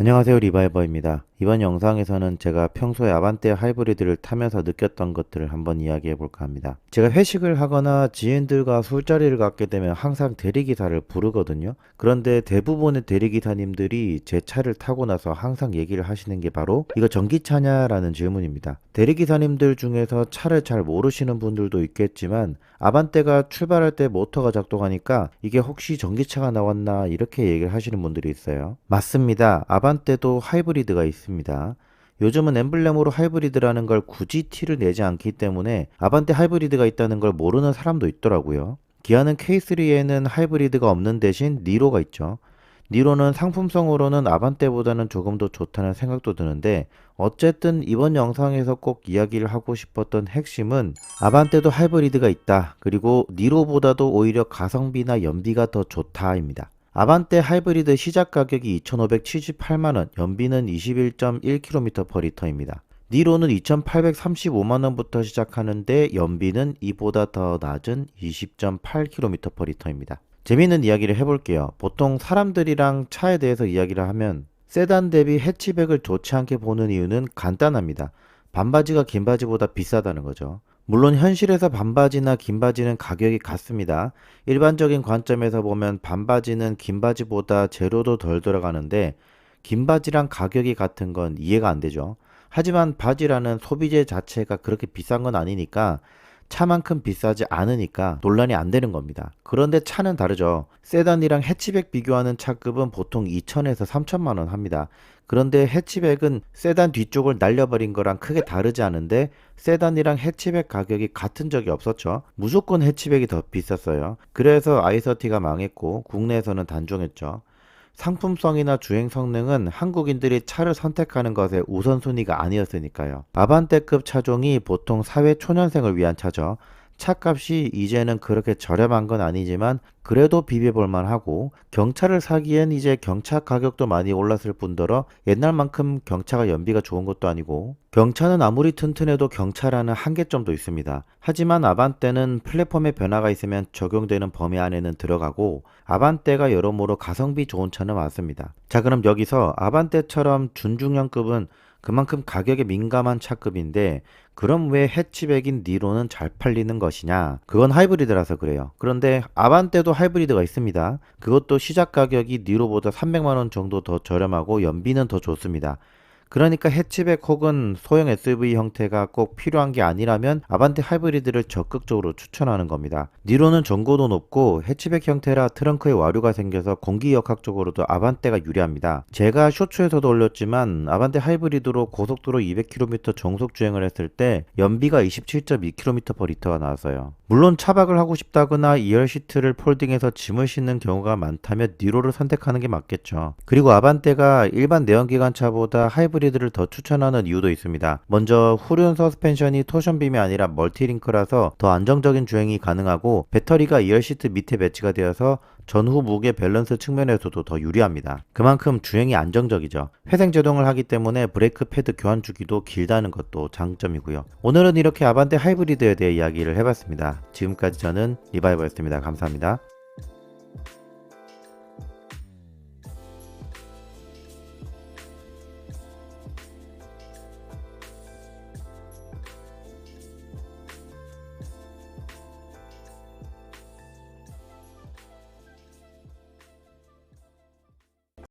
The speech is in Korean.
안녕하세요, 리바이버입니다. 이번 영상에서는 제가 평소에 아반떼 하이브리드를 타면서 느꼈던 것들을 한번 이야기해 볼까 합니다. 제가 회식을 하거나 지인들과 술자리를 갖게 되면 항상 대리기사를 부르거든요. 그런데 대부분의 대리기사님들이 제 차를 타고 나서 항상 얘기를 하시는 게 바로 이거 전기차냐라는 질문입니다. 대리기사님들 중에서 차를 잘 모르시는 분들도 있겠지만 아반떼가 출발할 때 모터가 작동하니까 이게 혹시 전기차가 나왔나 이렇게 얘기를 하시는 분들이 있어요. 맞습니다. 아반떼도 하이브리드가 있습니다. 요즘은 엠블렘으로 하이브리드라는 걸 굳이 티를 내지 않기 때문에 아반떼 하이브리드가 있다는 걸 모르는 사람도 있더라고요. 기아는 K3에는 하이브리드가 없는 대신 니로가 있죠. 니로는 상품성으로는 아반떼보다는 조금 더 좋다는 생각도 드는데 어쨌든 이번 영상에서 꼭 이야기를 하고 싶었던 핵심은 아반떼도 하이브리드가 있다. 그리고 니로보다도 오히려 가성비나 연비가 더 좋다입니다. 아반떼 하이브리드 시작 가격이 2,578만원, 연비는 21.1km/L입니다. 니로는 2,835만원부터 시작하는데 연비는 이보다 더 낮은 20.8km/L입니다. 재미있는 이야기를 해볼게요. 보통 사람들이랑 차에 대해서 이야기를 하면 세단 대비 해치백을 좋지 않게 보는 이유는 간단합니다. 반바지가 긴 바지보다 비싸다는 거죠. 물론 현실에서 반바지나 긴 바지는 가격이 같습니다. 일반적인 관점에서 보면 반바지는 긴 바지보다 재료도 덜 들어가는데 긴 바지랑 가격이 같은 건 이해가 안 되죠. 하지만 바지라는 소비재 자체가 그렇게 비싼 건 아니니까 차만큼 비싸지 않으니까 논란이 안 되는 겁니다. 그런데 차는 다르죠. 세단이랑 해치백 비교하는 차급은 보통 2천에서 3천만 원 합니다. 그런데 해치백은 세단 뒤쪽을 날려버린 거랑 크게 다르지 않은데 세단이랑 해치백 가격이 같은 적이 없었죠. 무조건 해치백이 더 비쌌어요. 그래서 i30가 망했고 국내에서는 단종했죠. 상품성이나 주행 성능은 한국인들이 차를 선택하는 것의 우선순위가 아니었으니까요. 아반떼급 차종이 보통 사회 초년생을 위한 차죠. 차값이 이제는 그렇게 저렴한 건 아니지만 그래도 비벼볼만 하고 경차를 사기엔 이제 경차 가격도 많이 올랐을 뿐더러 옛날만큼 경차가 연비가 좋은 것도 아니고 경차는 아무리 튼튼해도 경차라는 한계점도 있습니다. 하지만 아반떼는 플랫폼에 변화가 있으면 적용되는 범위 안에는 들어가고 아반떼가 여러모로 가성비 좋은 차는 맞습니다. 자, 그럼 여기서 아반떼처럼 준중형급은 그만큼 가격에 민감한 차급인데 그럼 왜 해치백인 니로는 잘 팔리는 것이냐? 그건 하이브리드라서 그래요. 그런데 아반떼도 하이브리드가 있습니다. 그것도 시작 가격이 니로보다 300만원 정도 더 저렴하고 연비는 더 좋습니다. 그러니까 해치백 혹은 소형 SUV 형태가 꼭 필요한 게 아니라면 아반떼 하이브리드를 적극적으로 추천하는 겁니다. 니로는 전고도 높고 해치백 형태라 트렁크에 와류가 생겨서 공기역학적으로도 아반떼가 유리합니다. 제가 쇼츠에서도 올렸지만 아반떼 하이브리드로 고속도로 200km 정속 주행을 했을 때 연비가 27.2km/L가 나왔어요. 물론 차박을 하고 싶다거나 2열 시트를 폴딩해서 짐을 싣는 경우가 많다면 니로를 선택하는 게 맞겠죠. 그리고 아반떼가 일반 내연기관차보다 하이브리드를 더 추천하는 이유도 있습니다. 먼저 후륜 서스펜션이 토션빔이 아니라 멀티링크라서 더 안정적인 주행이 가능하고 배터리가 2열 시트 밑에 배치가 되어서 전후 무게 밸런스 측면에서도 더 유리합니다. 그만큼 주행이 안정적이죠. 회생 제동을 하기 때문에 브레이크 패드 교환 주기도 길다는 것도 장점이고요. 오늘은 이렇게 아반떼 하이브리드에 대해 이야기를 해봤습니다. 지금까지 저는 리바이버였습니다. 감사합니다.